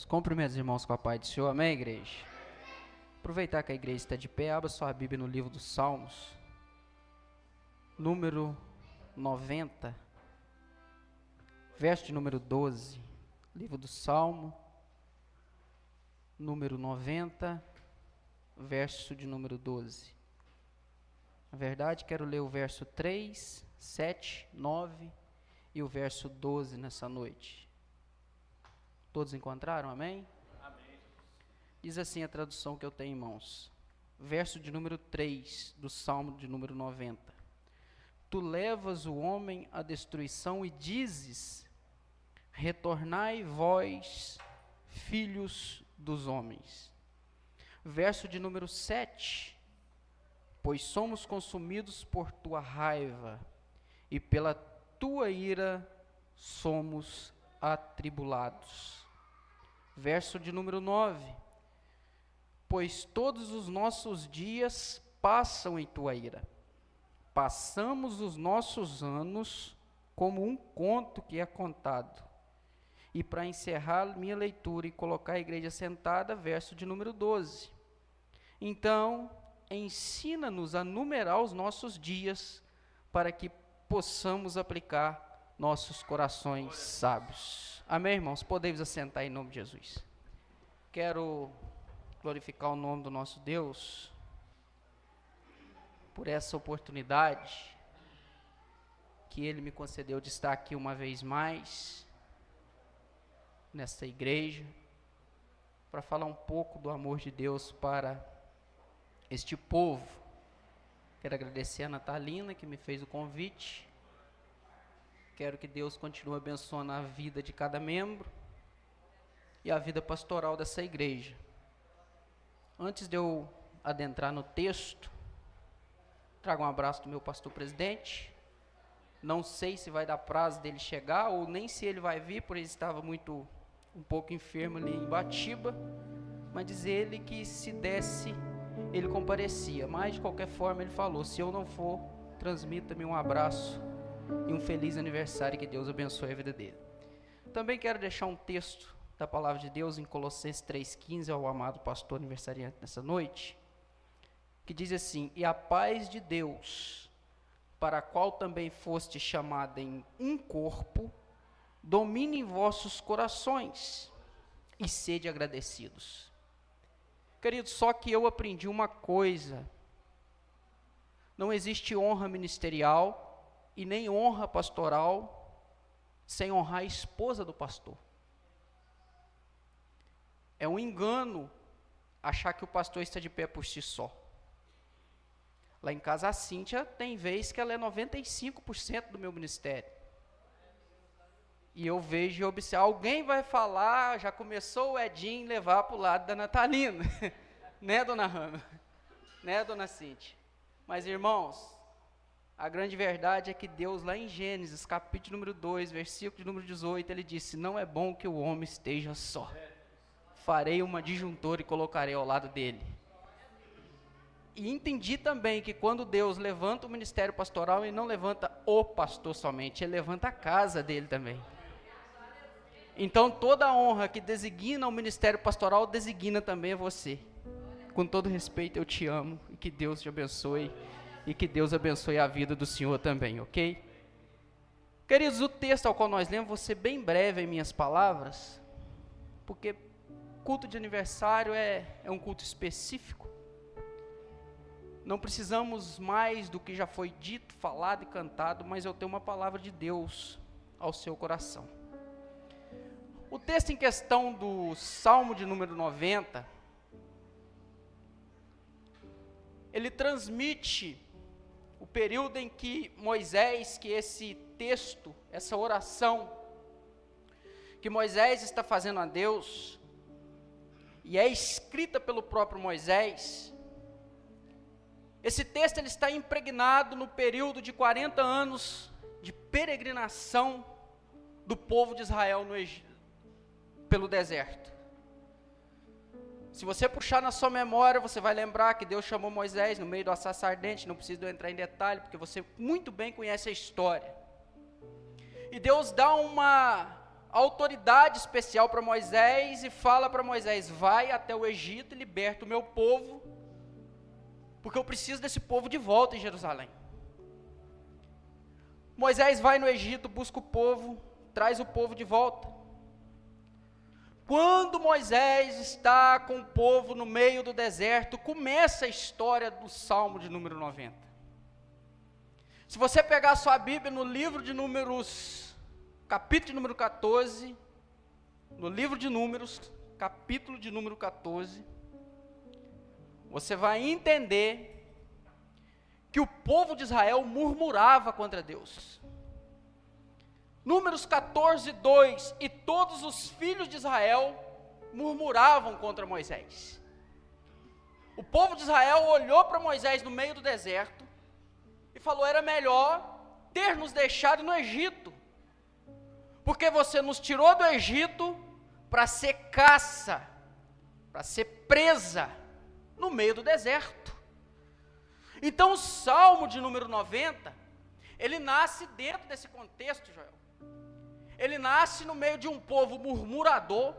Cumprimentos, irmãos, com a paz do Senhor. Amém, igreja? Aproveitar que a igreja está de pé, abra sua Bíblia no livro dos Salmos, número 90, verso de número 12. Livro do Salmo, número 90, verso de número 12. Na verdade, quero ler o verso 3, 7, 9 e o verso 12 nessa noite. Todos encontraram? Amém? Amém. Diz assim a tradução que eu tenho em mãos. Verso de número 3 do Salmo de número 90. Tu levas o homem à destruição e dizes: retornai vós, filhos dos homens. Verso de número 7. Pois somos consumidos por tua raiva, e pela tua ira somos atribulados. Verso de número 9. Pois todos os nossos dias passam em tua ira. Passamos os nossos anos como um conto que é contado. E para encerrar minha leitura e colocar a igreja sentada, verso de número 12. Então, ensina-nos a numerar os nossos dias, para que possamos aplicar nossos corações sábios. Amém, irmãos? Podemos assentar em nome de Jesus. Quero glorificar o nome do nosso Deus por essa oportunidade que Ele me concedeu de estar aqui uma vez mais, nesta igreja, para falar um pouco do amor de Deus para este povo. Quero agradecer a Natalina que me fez o convite. Quero que Deus continue abençoando a vida de cada membro e a vida pastoral dessa igreja. Antes de eu adentrar no texto, trago um abraço do meu pastor presidente. Não sei se vai dar prazo dele chegar ou nem se ele vai vir, porque ele estava um pouco enfermo ali em Batiba, mas diz ele que se desse, ele comparecia. Mas de qualquer forma ele falou: se eu não for, transmita-me um abraço e um feliz aniversário, que Deus abençoe a vida dele. Também quero deixar um texto da palavra de Deus em Colossenses 3,15 ao amado pastor aniversariante nessa noite, que diz assim: e a paz de Deus, para a qual também foste chamada em um corpo, domine em vossos corações e sede agradecidos. Queridos, só que eu aprendi uma coisa: não existe honra ministerial e nem honra pastoral sem honrar a esposa do pastor. É um engano achar que o pastor está de pé por si só. Lá em casa a Cíntia tem vez que ela é 95% do meu ministério. E eu vejo e observo, alguém vai falar, já começou o Edinho levar para o lado da Natalina. Né, dona Rana? Né, dona Cíntia? Mas, irmãos, a grande verdade é que Deus, lá em Gênesis, capítulo número 2, versículo de número 18, ele disse: não é bom que o homem esteja só. Farei uma disjuntora e colocarei ao lado dele. E entendi também que quando Deus levanta o ministério pastoral, Ele não levanta o pastor somente, Ele levanta a casa dele também. Então toda a honra que designa o ministério pastoral, designa também a você. Com todo respeito, eu te amo, e que Deus te abençoe, e que Deus abençoe a vida do Senhor também, ok? Queridos, o texto ao qual nós lemos, vou ser bem breve em minhas palavras, porque culto de aniversário é um culto específico. Não precisamos mais do que já foi dito, falado e cantado, mas eu tenho uma palavra de Deus ao seu coração. O texto em questão do Salmo de número 90, ele transmite o período em que Moisés, que esse texto, essa oração que Moisés está fazendo a Deus, e é escrita pelo próprio Moisés. Esse texto ele está impregnado no período de 40 anos de peregrinação do povo de Israel pelo deserto. Se você puxar na sua memória, você vai lembrar que Deus chamou Moisés no meio do açaço ardente. Não preciso entrar em detalhe, porque você muito bem conhece a história. E Deus dá autoridade especial para Moisés e fala para Moisés: vai até o Egito e liberta o meu povo, porque eu preciso desse povo de volta em Jerusalém. Moisés vai no Egito, busca o povo, traz o povo de volta. Quando Moisés está com o povo no meio do deserto, começa a história do Salmo de número 90. Se você pegar a sua Bíblia no livro de Números, capítulo de número 14, no livro de Números, capítulo de número 14, você vai entender que o povo de Israel murmurava contra Deus. Números 14, 2, e todos os filhos de Israel murmuravam contra Moisés. O povo de Israel olhou para Moisés no meio do deserto e falou: era melhor ter nos deixado no Egito, porque você nos tirou do Egito para ser caça, para ser presa no meio do deserto. Então o Salmo de número 90, ele nasce dentro desse contexto, Joel. Ele nasce no meio de um povo murmurador,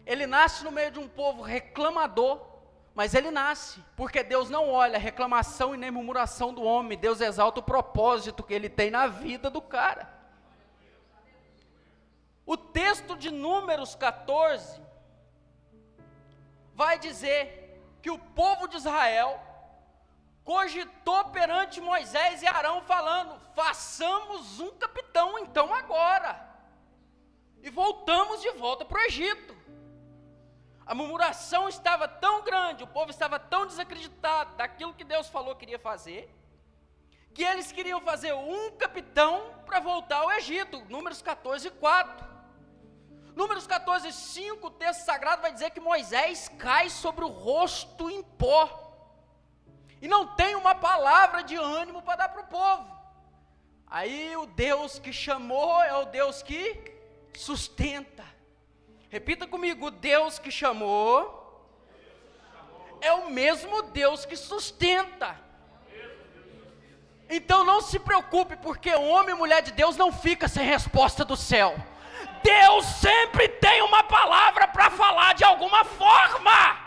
ele nasce no meio de um povo reclamador, mas ele nasce, porque Deus não olha a reclamação e nem murmuração do homem, Deus exalta o propósito que ele tem na vida do cara. O texto de Números 14 vai dizer que o povo de Israel cogitou perante Moisés e Arão, falando: façamos um capitão então agora, e voltamos de volta para o Egito. A murmuração estava tão grande, o povo estava tão desacreditado daquilo que Deus falou que iria fazer, que eles queriam fazer um capitão para voltar ao Egito. Números 14, 4. Números 14, 5, o texto sagrado vai dizer que Moisés cai sobre o rosto em pó, e não tem uma palavra de ânimo para dar para o povo. Aí o Deus que chamou é o Deus que sustenta. Repita comigo: o Deus que chamou é o mesmo Deus que sustenta. Então não se preocupe, porque homem e mulher de Deus não fica sem resposta do céu. Deus sempre tem uma palavra para falar de alguma forma.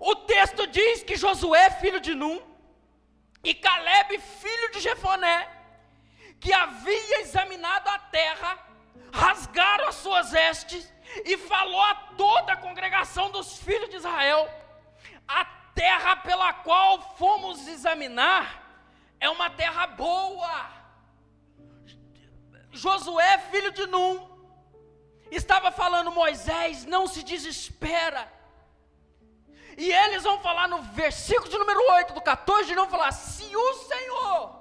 O texto diz que Josué, filho de Num, e Caleb, filho de Jefoné, que havia examinado a terra, rasgaram as suas vestes e falou a toda a congregação dos filhos de Israel: a terra pela qual fomos examinar é uma terra boa. Josué, filho de Num, estava falando: Moisés, não se desespera. E eles vão falar no versículo de número 8 do 14, de novo, falar: se o Senhor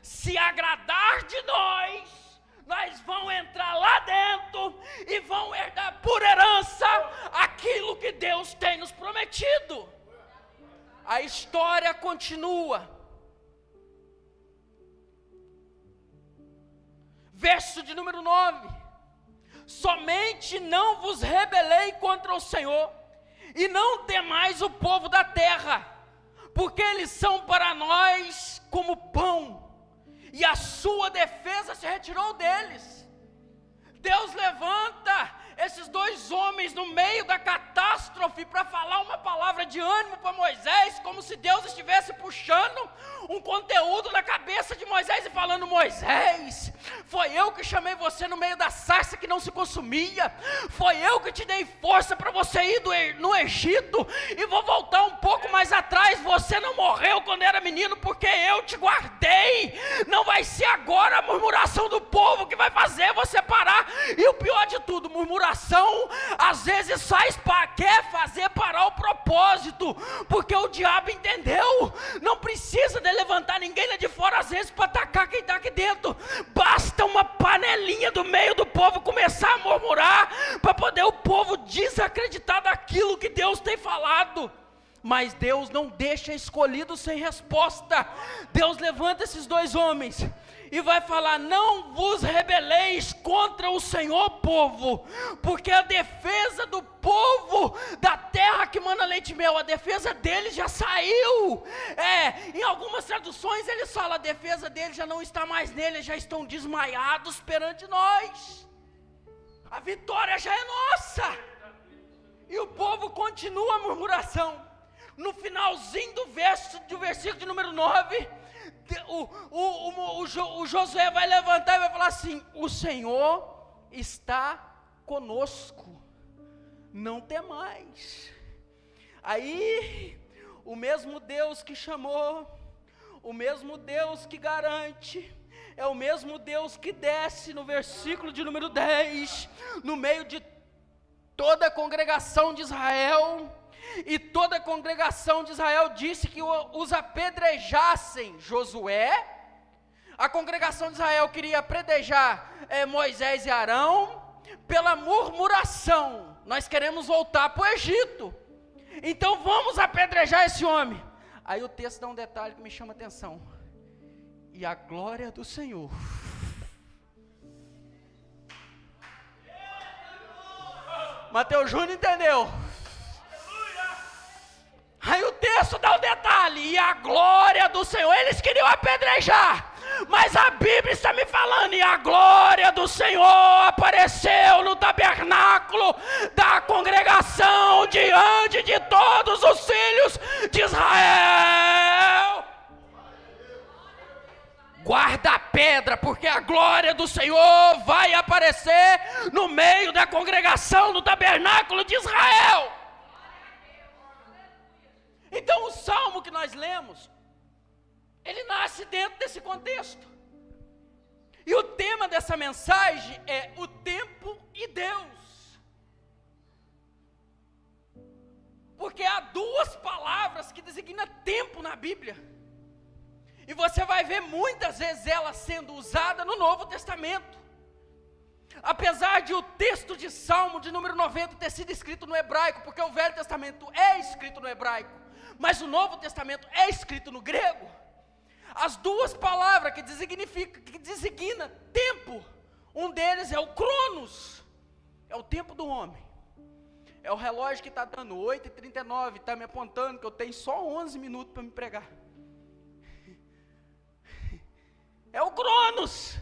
se agradar de nós vamos entrar lá dentro e vamos herdar por herança aquilo que Deus tem nos prometido. A história continua. Verso de número 9: somente não vos rebelei contra o Senhor, e não temais o povo da terra, porque eles são para nós como pão, e a sua defesa se retirou deles. Deus levanta esses dois homens no meio da catástrofe para falar uma palavra de ânimo para Moisés, como se Deus estivesse puxando um conteúdo da cabeça de Moisés e falando: Moisés, foi eu que chamei você no meio da sarça que não se consumia, foi eu que te dei força para você ir no Egito, e vou voltar um pouco mais atrás: você não morreu quando era menino, porque eu te guardei. Não vai ser agora a murmuração do povo que vai fazer você parar. E o pior de tudo, murmuração às vezes quer fazer parar o propósito, porque o diabo entendeu, não precisa de levantar ninguém lá de fora às vezes para atacar quem está aqui dentro, basta uma panelinha do meio do povo começar a murmurar, para poder o povo desacreditar daquilo que Deus tem falado. Mas Deus não deixa escolhido sem resposta. Deus levanta esses dois homens e vai falar: não vos rebeleis contra o Senhor, povo, porque a defesa do povo da terra que mana leite e mel, a defesa deles já saiu. Em algumas traduções eles falam: a defesa deles já não está mais neles, já estão desmaiados perante nós. A vitória já é nossa. E o povo continua a murmuração. No finalzinho do versículo de número 9, o Josué vai levantar e vai falar assim: o Senhor está conosco, não temais. Aí, o mesmo Deus que chamou, o mesmo Deus que garante, é o mesmo Deus que desce no versículo de número 10, no meio de toda a congregação de Israel. E toda a congregação de Israel disse que os apedrejassem Josué. A congregação de Israel queria apedrejar Moisés e Arão pela murmuração: nós queremos voltar para o Egito, então vamos apedrejar esse homem. Aí o texto dá um detalhe que me chama a atenção: e a glória do Senhor Mateus Júnior entendeu? Aí o texto dá um detalhe: e a glória do Senhor. Eles queriam apedrejar, mas a Bíblia está me falando: e a glória do Senhor apareceu no tabernáculo da congregação diante de todos os filhos de Israel. Guarda a pedra, porque a glória do Senhor vai aparecer no meio da congregação do tabernáculo de Israel. Então o salmo que nós lemos, ele nasce dentro desse contexto. E o tema dessa mensagem é o tempo e Deus. Porque há duas palavras que designam tempo na Bíblia. E você vai ver muitas vezes ela sendo usada no Novo Testamento. Apesar de o texto de Salmo de número 90 ter sido escrito no hebraico, porque o Velho Testamento é escrito no hebraico, mas o Novo Testamento é escrito no grego, as duas palavras que designa tempo, um deles é o cronos, é o tempo do homem. É o relógio que está dando 8h39, está me apontando que eu tenho só 11 minutos para me pregar. É o cronos.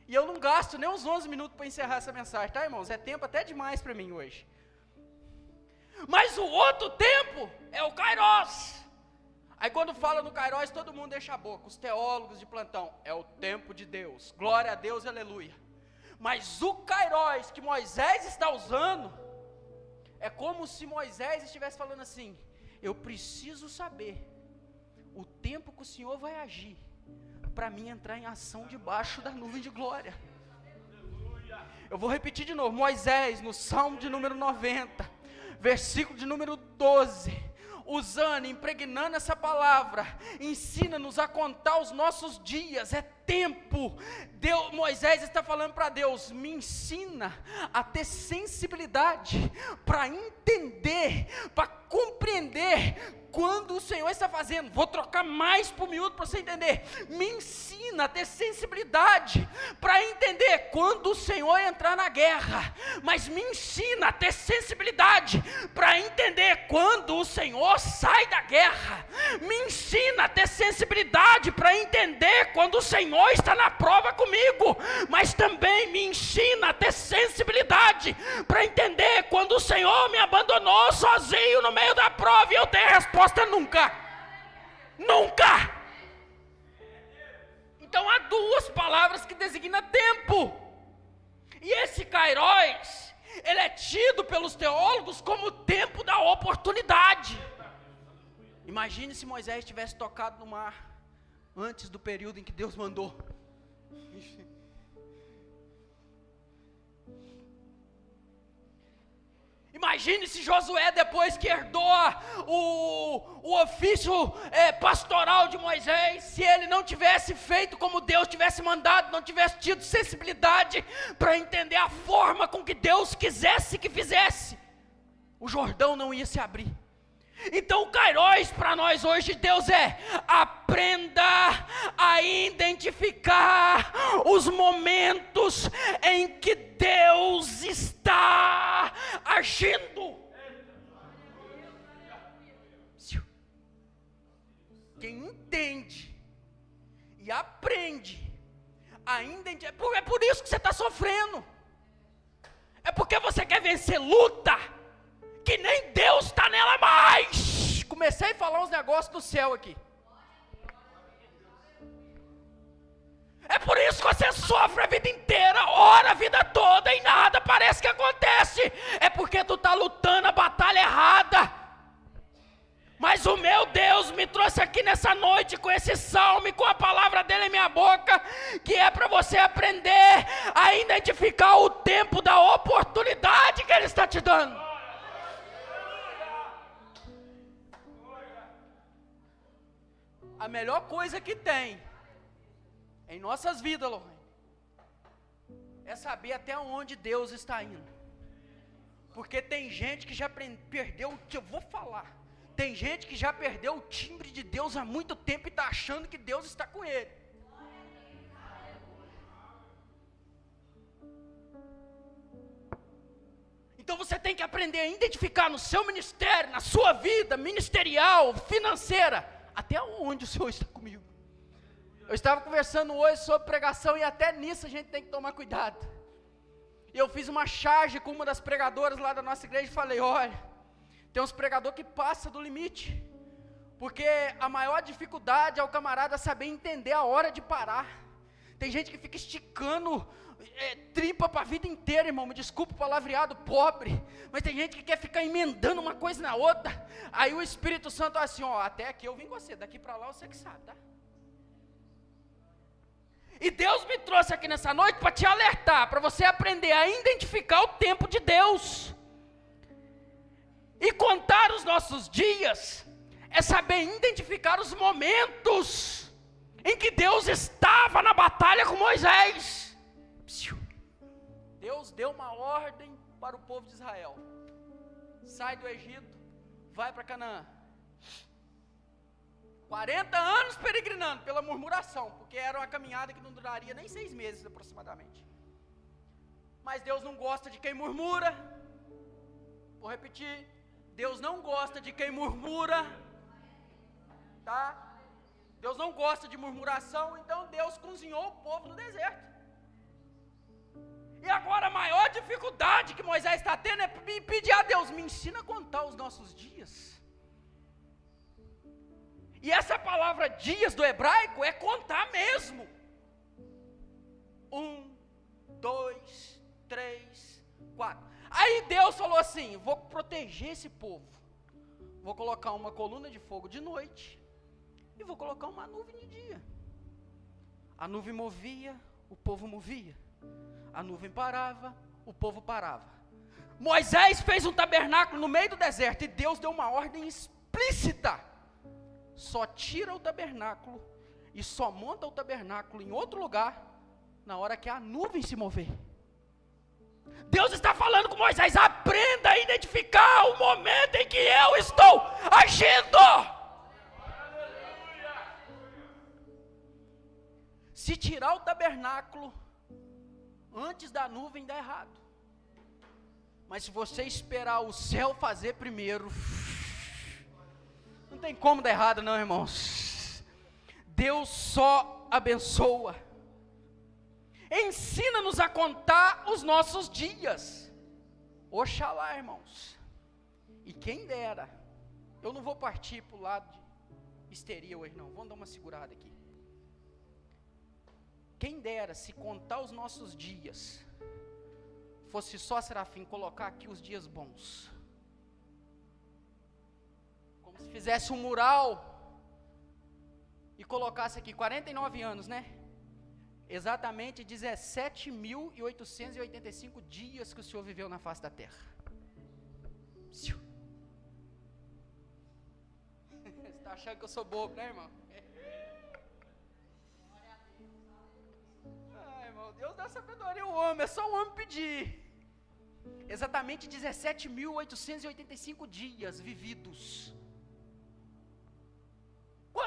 E eu não gasto nem uns 11 minutos para encerrar essa mensagem, tá, irmãos? É tempo até demais para mim hoje. Mas o outro tempo é o kairos. Aí quando fala no kairos, todo mundo deixa a boca, os teólogos de plantão: é o tempo de Deus, glória a Deus, aleluia. Mas o kairos que Moisés está usando, é como se Moisés estivesse falando assim: eu preciso saber o tempo que o Senhor vai agir, para mim entrar em ação debaixo da nuvem de glória. Eu vou repetir de novo. Moisés, no Salmo de número 90, versículo de número 12, usando, impregnando essa palavra, ensina-nos a contar os nossos dias. É tempo. Moisés está falando para Deus: me ensina a ter sensibilidade para entender, para compreender quando o Senhor está fazendo. Vou trocar mais por miúdo para você entender. Me ensina a ter sensibilidade para entender quando o Senhor entrar na guerra, mas me ensina a ter sensibilidade para entender quando o Senhor sai da guerra. Me ensina a ter sensibilidade para entender quando o Senhor está na prova comigo, mas também me ensina a ter sensibilidade para entender quando o Senhor me abandonou sozinho no meio da prova e eu tenho a resposta: nunca. Então há duas palavras que designam tempo. E esse kairos, ele é tido pelos teólogos como o tempo da oportunidade. Imagine se Moisés tivesse tocado no mar antes do período em que Deus mandou. Imagine se Josué, depois que herdou o ofício pastoral de Moisés, se ele não tivesse feito como Deus tivesse mandado, não tivesse tido sensibilidade para entender a forma com que Deus quisesse que fizesse, o Jordão não ia se abrir. Então o Kairos para nós hoje, Deus aprenda a identificar os momentos em que Deus está agindo. Quem entende e aprende ainda, é por isso que você está sofrendo, é porque você quer vencer luta, que nem Deus está nela mais. Comecei a falar uns negócios do céu aqui. É por isso que você sofre a vida inteira, ora a vida toda e nada parece que acontece. É porque tu está lutando a batalha errada. Mas o meu Deus me trouxe aqui nessa noite com esse salmo e com a palavra dele em minha boca, que é para você aprender a identificar o tempo da oportunidade que ele está te dando. A melhor coisa que tem em nossas vidas, Lorraine, é saber até onde Deus está indo. Porque tem gente que já perdeu o que eu vou falar. Tem gente que já perdeu o timbre de Deus há muito tempo e está achando que Deus está com ele. Então você tem que aprender a identificar no seu ministério, na sua vida ministerial, financeira, até onde o Senhor está comigo. Eu estava conversando hoje sobre pregação e até nisso a gente tem que tomar cuidado. E eu fiz uma charge com uma das pregadoras lá da nossa igreja e falei, olha, tem uns pregadores que passam do limite, porque a maior dificuldade é o camarada saber entender a hora de parar. Tem gente que fica esticando tripa para a vida inteira, irmão, me desculpa o palavreado pobre, mas tem gente que quer ficar emendando uma coisa na outra. Aí o Espírito Santo assim, ó, até aqui eu vim com você, daqui para lá você que sabe, tá? E Deus me trouxe aqui nessa noite para te alertar, para você aprender a identificar o tempo de Deus. E contar os nossos dias é saber identificar os momentos em que Deus estava na batalha com Moisés. Deus deu uma ordem para o povo de Israel: sai do Egito, vai para Canaã. 40 anos peregrinando pela murmuração, porque era uma caminhada que não duraria nem 6 meses aproximadamente. Mas Deus não gosta de quem murmura. Vou repetir, Deus não gosta de quem murmura, tá? Deus não gosta de murmuração, então Deus cozinhou o povo no deserto. E agora a maior dificuldade que Moisés está tendo é pedir a Deus, me ensina a contar os nossos dias. E essa palavra dias do hebraico é contar mesmo. 1, 2, 3, 4. Aí Deus falou assim, vou proteger esse povo. Vou colocar uma coluna de fogo de noite e vou colocar uma nuvem de dia. A nuvem movia, o povo movia. A nuvem parava, o povo parava. Moisés fez um tabernáculo no meio do deserto e Deus deu uma ordem explícita: só tira o tabernáculo e só monta o tabernáculo em outro lugar na hora que a nuvem se mover. Deus está falando com Moisés: aprenda a identificar o momento em que eu estou agindo. Se tirar o tabernáculo antes da nuvem, dá errado. Mas se você esperar o céu fazer primeiro, não tem como dar errado não, irmãos. Deus só abençoa. Ensina-nos a contar os nossos dias. Oxalá, irmãos. E quem dera, eu não vou partir para o lado de histeria hoje não, vamos dar uma segurada aqui. Quem dera se contar os nossos dias fosse só, Serafim, colocar aqui os dias bons. Como se fizesse um mural e colocasse aqui 49 anos, né? Exatamente 17.885 dias que o Senhor viveu na face da terra. Você está achando que eu sou bobo, né, irmão? Deus dá sabedoria ao homem, é só o homem pedir. Exatamente 17.885 dias vividos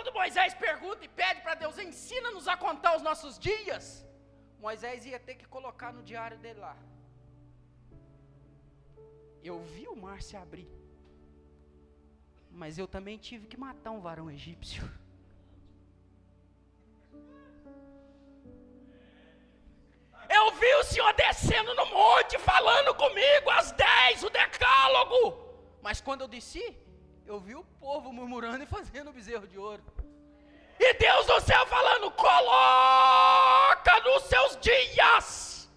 quando Moisés pergunta e pede para Deus, ensina-nos a contar os nossos dias, Moisés ia ter que colocar no diário dele lá: eu vi o mar se abrir, mas eu também tive que matar um varão egípcio. Eu vi o Senhor descendo no monte, falando comigo, às 10, o decálogo. Mas quando eu desci, eu vi o povo murmurando e fazendo bezerro de ouro. E Deus do céu falando: coloca nos seus dias.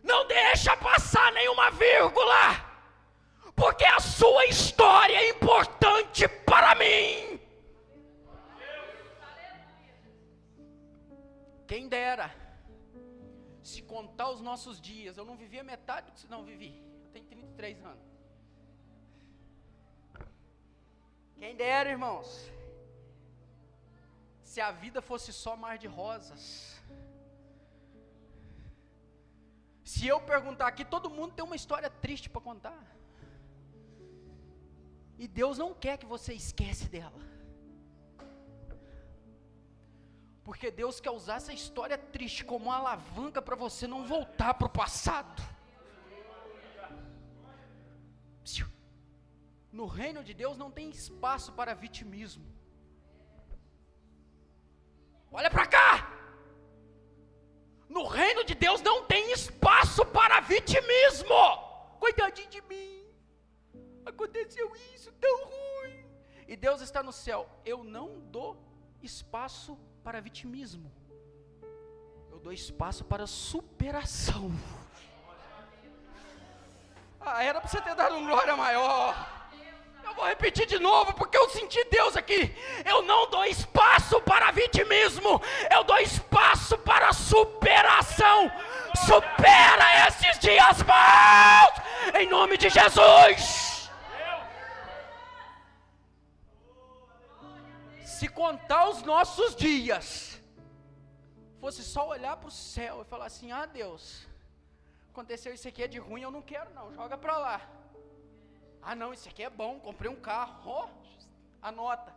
Não deixa passar nenhuma vírgula, porque a sua história é importante para mim. Quem dera, se contar os nossos dias, eu não vivi a metade do que você não vivi. Eu tenho 33 anos. Quem dera, irmãos, se a vida fosse só mar de rosas. Se eu perguntar aqui, todo mundo tem uma história triste para contar. E Deus não quer que você esquece dela. Porque Deus quer usar essa história triste como uma alavanca para você não voltar para o passado. No reino de Deus não tem espaço para vitimismo. Olha para cá! No reino de Deus não tem espaço para vitimismo. Coitadinho de mim, aconteceu isso tão ruim. E Deus está no céu: eu não dou espaço para vitimismo, eu dou espaço para superação. Era para você ter dado um glória maior. Eu vou repetir de novo, porque eu senti Deus aqui. Eu não dou espaço para vitimismo, eu dou espaço para superação. Supera esses dias maus, em nome de Jesus. Se contar os nossos dias fosse só olhar para o céu e falar assim: ah, Deus, aconteceu isso aqui, é de ruim, eu não quero não, joga para lá. Ah não, isso aqui é bom, comprei um carro, anota.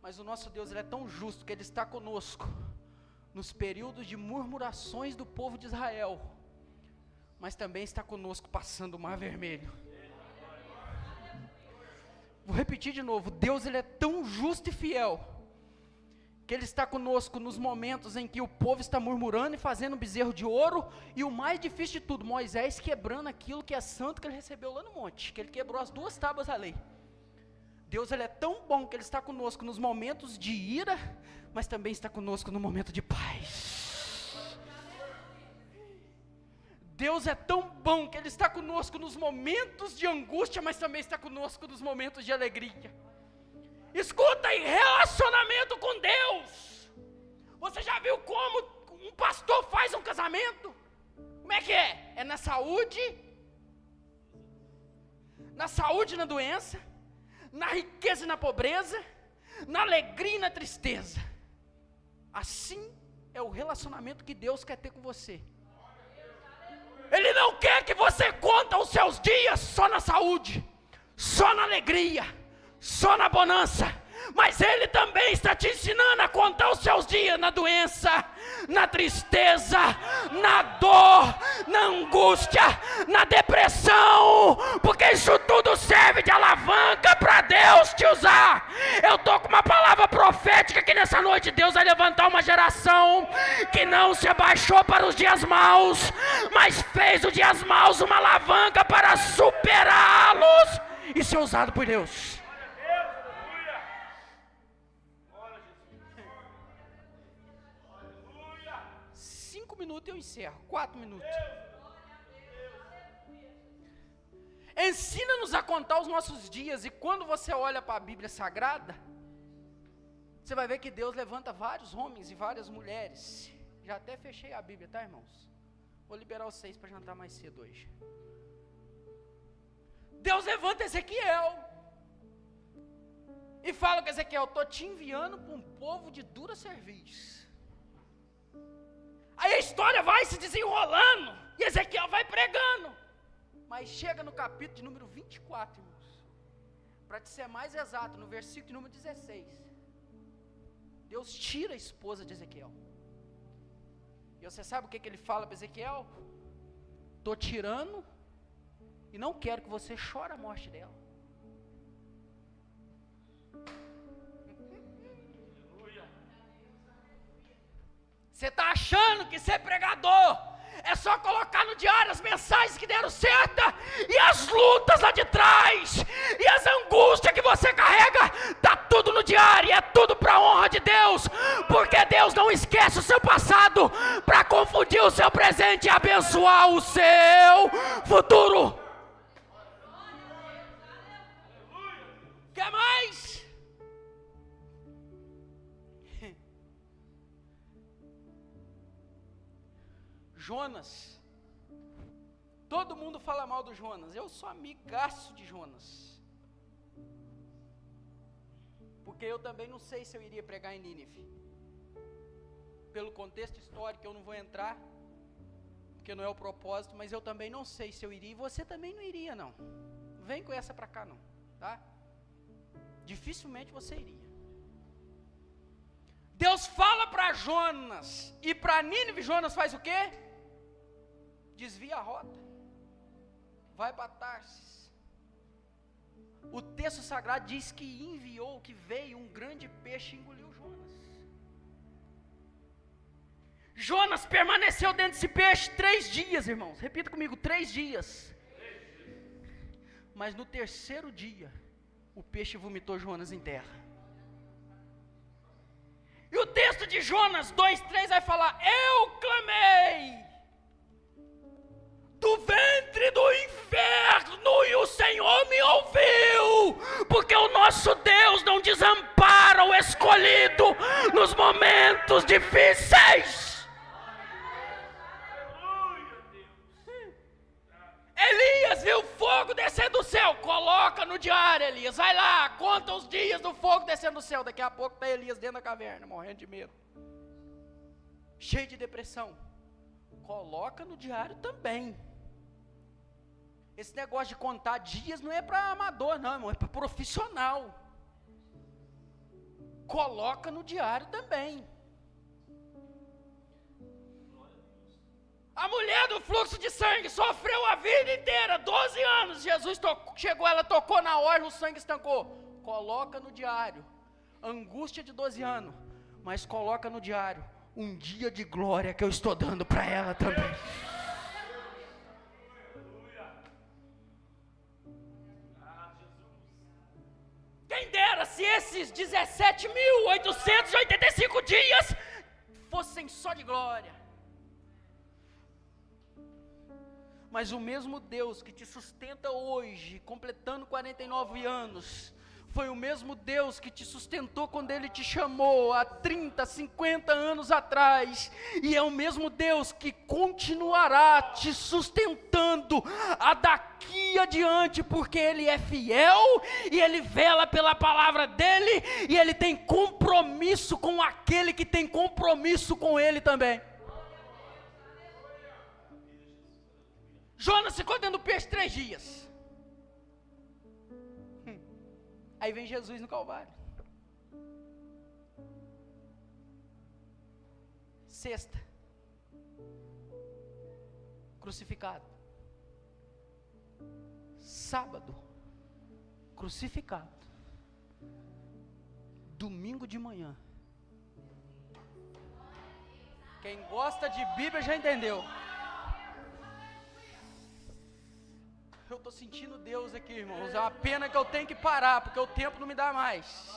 Mas o nosso Deus, Ele é tão justo que Ele está conosco nos períodos de murmurações do povo de Israel, mas também está conosco passando o mar vermelho. Vou repetir de novo: Deus, Ele é tão justo e fiel, que Ele está conosco nos momentos em que o povo está murmurando e fazendo um bezerro de ouro, e o mais difícil de tudo, Moisés quebrando aquilo que é santo que ele recebeu lá no monte, que ele quebrou as 2 tábuas da lei. Deus, Ele é tão bom que Ele está conosco nos momentos de ira, mas também está conosco no momento de paz. Deus é tão bom que Ele está conosco nos momentos de angústia, mas também está conosco nos momentos de alegria. Escuta aí, relacionamento com Deus. Você já viu como um pastor faz um casamento? Como é que é? É na saúde e na doença, na riqueza e na pobreza, na alegria e na tristeza. Assim é o relacionamento que Deus quer ter com você. Ele não quer que você conte os seus dias só na saúde, só na alegria, só na bonança, mas Ele também está te ensinando a contar os seus dias na doença, na tristeza, na dor, na angústia, na depressão, porque isso tudo serve de alavanca para Deus te usar. Eu estou com uma palavra profética que nessa noite Deus vai levantar uma geração que não se abaixou para os dias maus, mas fez os dias maus uma alavanca para superá-los e ser usado por Deus. 5 minutos eu encerro, 4 minutos. Ensina-nos a contar os nossos dias. E quando você olha para a Bíblia Sagrada, você vai ver que Deus levanta vários homens e várias mulheres. Já até fechei a Bíblia, tá, irmãos? Vou liberar vocês para jantar mais cedo hoje. Deus levanta Ezequiel e fala com Ezequiel: estou te enviando para um povo de dura cerviz. Aí a história vai se desenrolando e Ezequiel vai pregando. Mas chega no capítulo de número 24, irmãos, para te ser mais exato, no versículo número 16, Deus tira a esposa de Ezequiel. E você sabe o que ele fala para Ezequiel? Estou tirando e não quero que você chore a morte dela. Você está achando que ser pregador é só colocar no diário as mensagens que deram certo, e as lutas lá de trás, e as angústias que você carrega, está tudo no diário, é tudo para a honra de Deus, porque Deus não esquece o seu passado, para confundir o seu presente e abençoar o seu futuro. Quer mais? Jonas, todo mundo fala mal do Jonas, eu sou amigaço de Jonas, porque eu também não sei se eu iria pregar em Nínive, pelo contexto histórico eu não vou entrar, porque não é o propósito, mas eu também não sei se eu iria, e você também não iria não, vem com essa pra cá não, tá? Dificilmente você iria. Deus fala para Jonas, e para Nínive Jonas faz o quê? Desvia a rota, vai para Tarsis. O texto sagrado diz que enviou, que veio um grande peixe e engoliu Jonas. Jonas permaneceu dentro desse peixe 3 dias, irmãos, repita comigo, 3 dias. Mas no terceiro dia, o peixe vomitou Jonas em terra. E o texto de Jonas 2:3 vai falar: eu clamei do ventre do inferno e o Senhor me ouviu, porque o nosso Deus não desampara o escolhido nos momentos difíceis. Elias viu fogo descer do céu, coloca no diário, Elias, vai lá, conta os dias do fogo descendo do céu, daqui a pouco está Elias dentro da caverna, morrendo de medo, cheio de depressão, coloca no diário também. Esse negócio de contar dias não é para amador não, irmão, é para profissional, coloca no diário também. A mulher do fluxo de sangue sofreu a vida inteira, 12 anos, Jesus chegou, ela tocou na orla, o sangue estancou, coloca no diário, angústia de 12 anos, mas coloca no diário, um dia de glória que eu estou dando para ela também. Quem dera se esses 17.885 dias fossem só de glória. Mas o mesmo Deus que te sustenta hoje, completando 49 anos, foi o mesmo Deus que te sustentou quando Ele te chamou há 30, 50 anos atrás, e é o mesmo Deus que continuará te sustentando a daqui adiante, porque Ele é fiel, e Ele vela pela palavra dEle, e Ele tem compromisso com aquele que tem compromisso com Ele também. Jonas ficou dentro do peixe 3 dias. Aí vem Jesus no Calvário. Sexta, crucificado. Sábado, crucificado. Domingo de manhã. Quem gosta de Bíblia já entendeu. Eu estou sentindo Deus aqui, irmãos. É uma pena que eu tenho que parar, porque o tempo não me dá mais.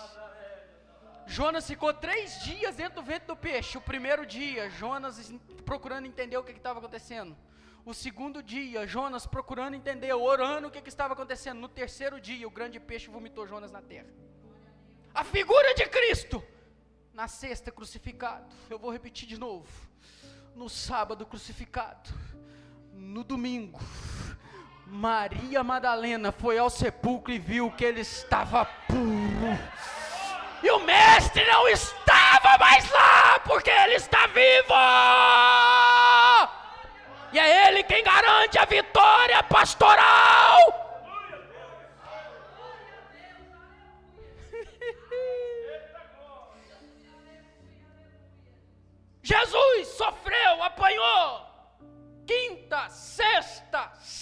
Jonas ficou 3 dias dentro do ventre do peixe. O primeiro dia, Jonas procurando entender o que estava acontecendo. O segundo dia, Jonas procurando entender, orando o que estava acontecendo. No terceiro dia, o grande peixe vomitou Jonas na terra. A figura de Cristo. Na sexta, crucificado. Eu vou repetir de novo. No sábado, crucificado. No domingo, Maria Madalena foi ao sepulcro e viu que ele estava puro. E o mestre não estava mais lá, porque ele está vivo. E é ele quem garante a vitória pastoral.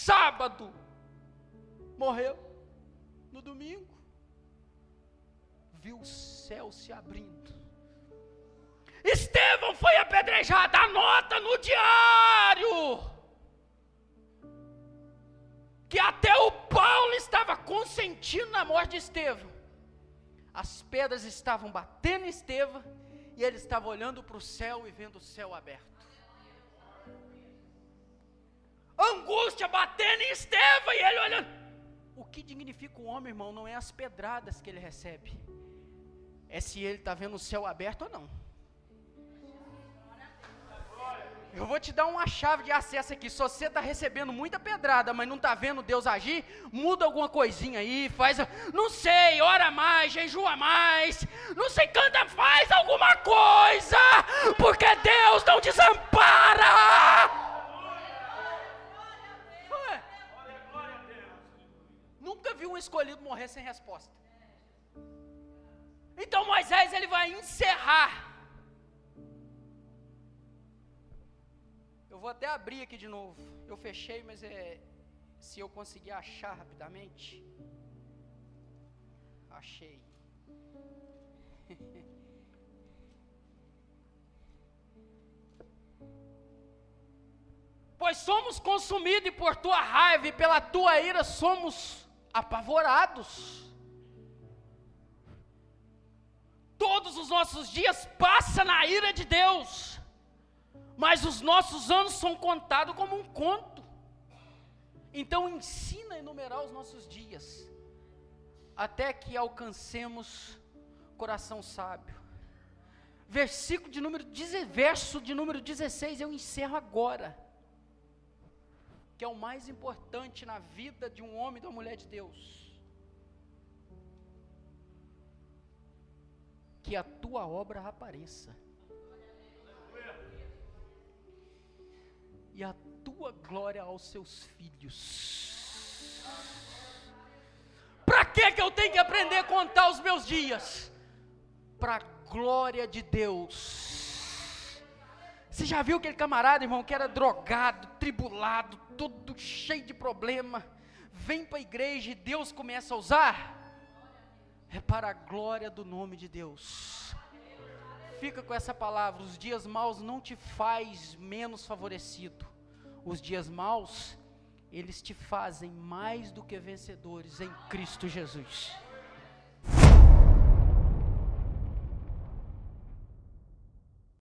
sábado, morreu. No domingo, viu o céu se abrindo. Estevão foi apedrejado, anota no diário, que até o Paulo estava consentindo na morte de Estevão. As pedras estavam batendo em Estevão, e ele estava olhando para o céu e vendo o céu aberto. Angústia batendo em Estevão, e ele olhando. O que dignifica o homem, irmão, não é as pedradas que ele recebe, é se ele está vendo o céu aberto ou não. Eu vou te dar uma chave de acesso aqui. Se você está recebendo muita pedrada, mas não está vendo Deus agir, muda alguma coisinha aí, faz, não sei, ora mais, jejua mais, não sei, canta, faz alguma coisa, porque Deus não desampara. Nunca vi um escolhido morrer sem resposta. Então Moisés, ele vai encerrar. Eu vou até abrir aqui de novo. Eu fechei, mas se eu conseguir achar rapidamente. Achei. Pois somos consumidos por tua raiva, e pela tua ira somos apavorados. Todos os nossos dias passam na ira de Deus, mas os nossos anos são contados como um conto. Então ensina a enumerar os nossos dias, até que alcancemos coração sábio. Verso de número 16, eu encerro agora, que é o mais importante na vida de um homem e de uma mulher de Deus. Que a tua obra apareça, e a tua glória aos seus filhos. Para que eu tenho que aprender a contar os meus dias? Para a glória de Deus. Você já viu aquele camarada, irmão, que era drogado, tribulado, todo cheio de problema, vem para a igreja e Deus começa a usar? É para a glória do nome de Deus. Fica com essa palavra: os dias maus não te faz menos favorecido. Os dias maus, eles te fazem mais do que vencedores em Cristo Jesus.